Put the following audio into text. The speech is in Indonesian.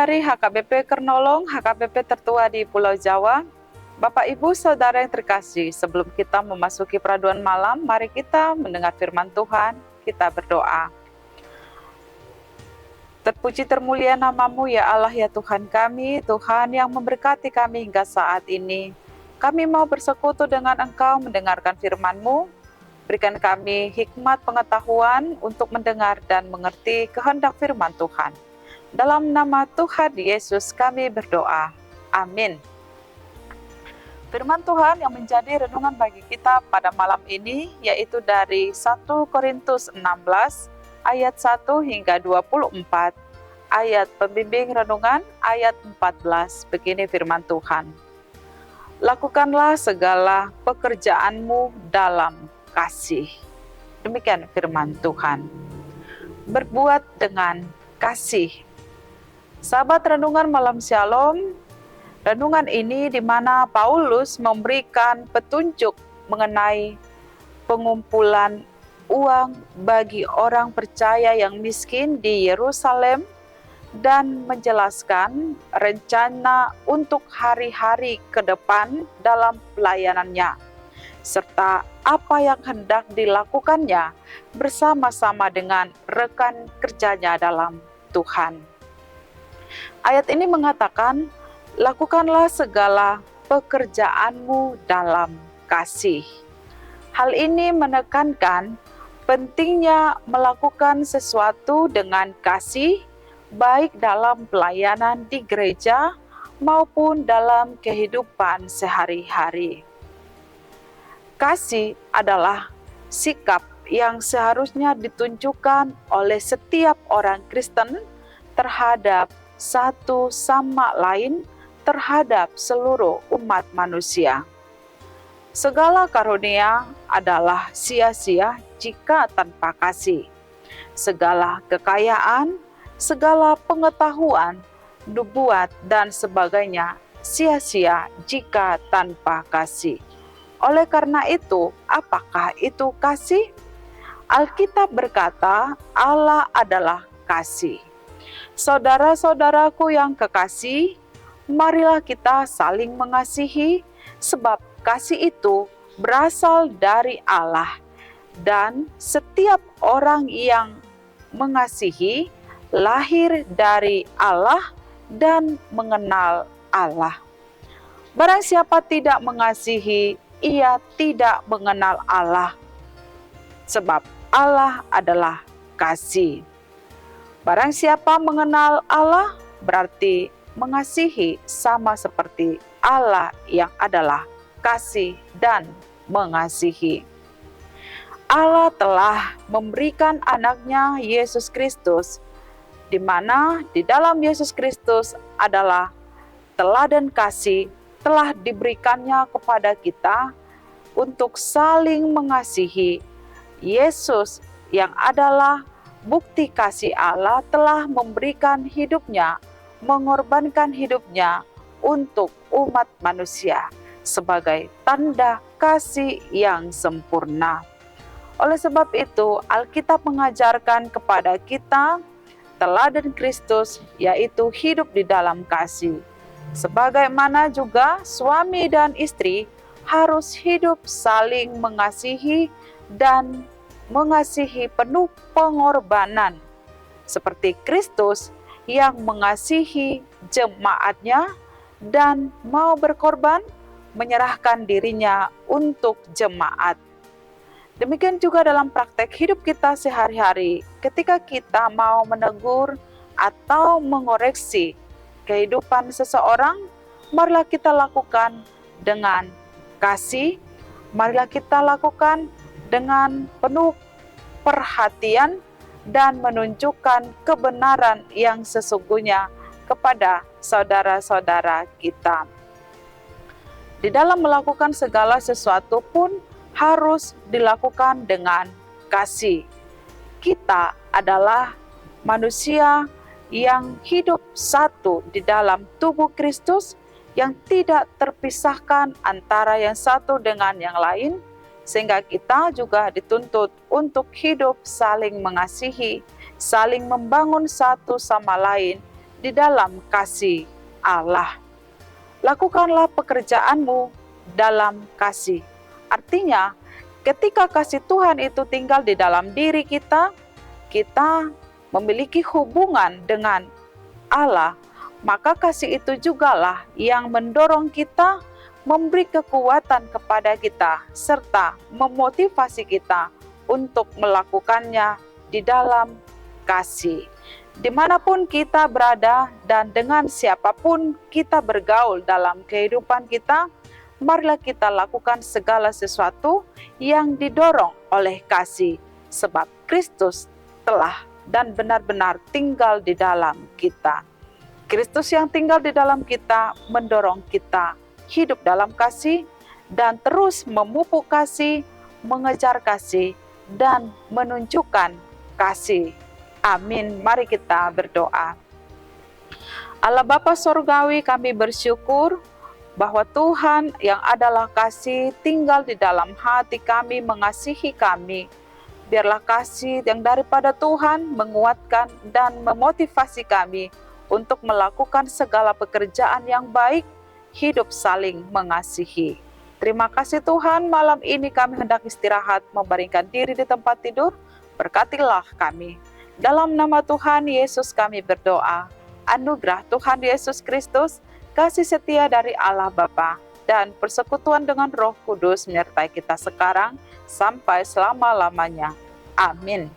Mari HKBP Kernolong, HKBP tertua di Pulau Jawa, Bapak Ibu Saudara yang terkasih, sebelum kita memasuki peraduan malam, mari kita mendengar firman Tuhan, kita berdoa. Terpuji termulia nama-Mu ya Allah ya Tuhan kami, Tuhan yang memberkati kami hingga saat ini. Kami mau bersekutu dengan Engkau mendengarkan firman-Mu, berikan kami hikmat pengetahuan untuk mendengar dan mengerti kehendak firman Tuhan. Dalam nama Tuhan Yesus kami berdoa. Amin. Firman Tuhan yang menjadi renungan bagi kita pada malam ini yaitu dari 1 Korintus 16 ayat 1 hingga 24. Ayat pembimbing renungan ayat 14. Begini firman Tuhan. Lakukanlah segala pekerjaanmu dalam kasih. Demikian firman Tuhan. Berbuat dengan kasih. Sahabat renungan malam Shalom, renungan ini di mana Paulus memberikan petunjuk mengenai pengumpulan uang bagi orang percaya yang miskin di Yerusalem dan menjelaskan rencana untuk hari-hari ke depan dalam pelayanannya, serta apa yang hendak dilakukannya bersama-sama dengan rekan kerjanya dalam Tuhan. Ayat ini mengatakan, lakukanlah segala pekerjaanmu dalam kasih. Hal ini menekankan pentingnya melakukan sesuatu dengan kasih, baik dalam pelayanan di gereja maupun dalam kehidupan sehari-hari. Kasih adalah sikap yang seharusnya ditunjukkan oleh setiap orang Kristen terhadap satu sama lain, terhadap seluruh umat manusia. Segala karunia adalah sia-sia jika tanpa kasih. Segala kekayaan, segala pengetahuan, nubuat, dan sebagainya sia-sia jika tanpa kasih. Oleh karena itu, apakah itu kasih? Alkitab berkata, Allah adalah kasih. Saudara-saudaraku yang kekasih, marilah kita saling mengasihi, sebab kasih itu berasal dari Allah, dan setiap orang yang mengasihi lahir dari Allah dan mengenal Allah. Barang siapa tidak mengasihi, ia tidak mengenal Allah, sebab Allah adalah kasih. Barang siapa mengenal Allah, berarti mengasihi sama seperti Allah yang adalah kasih dan mengasihi. Allah telah memberikan anaknya Yesus Kristus, di mana di dalam Yesus Kristus adalah teladan kasih telah diberikannya kepada kita untuk saling mengasihi. Yesus yang adalah bukti kasih Allah telah memberikan hidupnya, mengorbankan hidupnya untuk umat manusia sebagai tanda kasih yang sempurna. Oleh sebab itu, Alkitab mengajarkan kepada kita teladan Kristus, yaitu hidup di dalam kasih. Sebagaimana juga suami dan istri harus hidup saling mengasihi dan mengasihi penuh pengorbanan, seperti Kristus yang mengasihi jemaatnya dan mau berkorban, menyerahkan dirinya untuk jemaat. Demikian juga dalam praktek hidup kita sehari-hari, ketika kita mau menegur atau mengoreksi kehidupan seseorang, marilah kita lakukan dengan kasih, marilah kita lakukan dengan penuh perhatian dan menunjukkan kebenaran yang sesungguhnya kepada saudara-saudara kita. Di dalam melakukan segala sesuatu pun harus dilakukan dengan kasih. Kita adalah manusia yang hidup satu di dalam tubuh Kristus, yang tidak terpisahkan antara yang satu dengan yang lain, sehingga kita juga dituntut untuk hidup saling mengasihi, saling membangun satu sama lain, di dalam kasih Allah. Lakukanlah pekerjaanmu dalam kasih. Artinya, ketika kasih Tuhan itu tinggal di dalam diri kita, kita memiliki hubungan dengan Allah, maka kasih itu jugalah yang mendorong kita, memberi kekuatan kepada kita, serta memotivasi kita untuk melakukannya di dalam kasih. Dimanapun kita berada dan dengan siapapun kita bergaul dalam kehidupan kita, marilah kita lakukan segala sesuatu yang didorong oleh kasih, sebab Kristus telah dan benar-benar tinggal di dalam kita. Kristus yang tinggal di dalam kita mendorong kita hidup dalam kasih dan terus memupuk kasih, mengejar kasih, dan menunjukkan kasih. Amin. Mari kita berdoa. Allah Bapa Sorgawi, kami bersyukur bahwa Tuhan yang adalah kasih tinggal di dalam hati kami, mengasihi kami. Biarlah kasih yang daripada Tuhan menguatkan dan memotivasi kami untuk melakukan segala pekerjaan yang baik, hidup saling mengasihi. Terima kasih Tuhan, malam ini kami hendak istirahat, membaringkan diri di tempat tidur. Berkatilah kami. Dalam nama Tuhan Yesus kami berdoa. Anugerah Tuhan Yesus Kristus, kasih setia dari Allah Bapa, dan persekutuan dengan Roh Kudus menyertai kita sekarang sampai selama-lamanya. Amin.